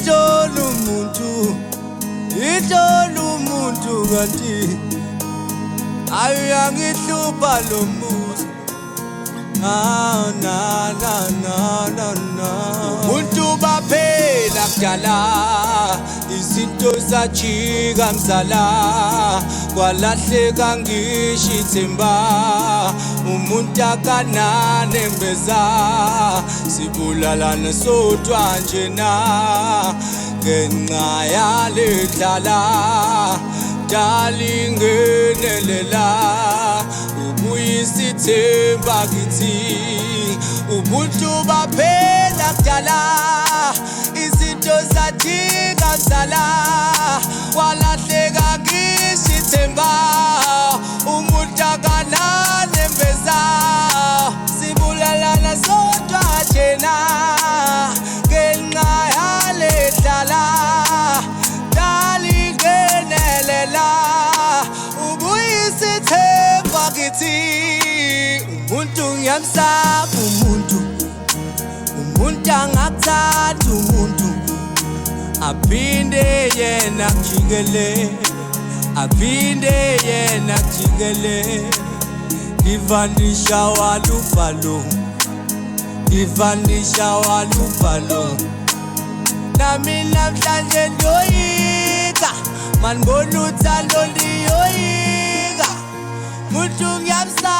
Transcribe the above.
Itolo umuntu kanti ayangihlupa lo muzi. Na umuntu baphela kudala izinto sajika mzala kwalahleka ngisho ithemba umuntu akananembeza sibulalana sodwa njena ngenxa yalendlala dalingenelela ubuyisithemba kithi ubuntu baphela kudala izinto zadika mzala kwalahleka ngisho ithemba umuntu akananembeza sibulalana sodwa njena ngenxa yalendlala dalingenelela ubuyisithemba kithi umuntu ngiyamsaba umuntu angakuthanda umuntu aphinde yena kujikele aphinde yena kujikele ivandisha walufalo nami namhlanje ndoyika manibona uthando ndiyoyika muntu ngiyamsaba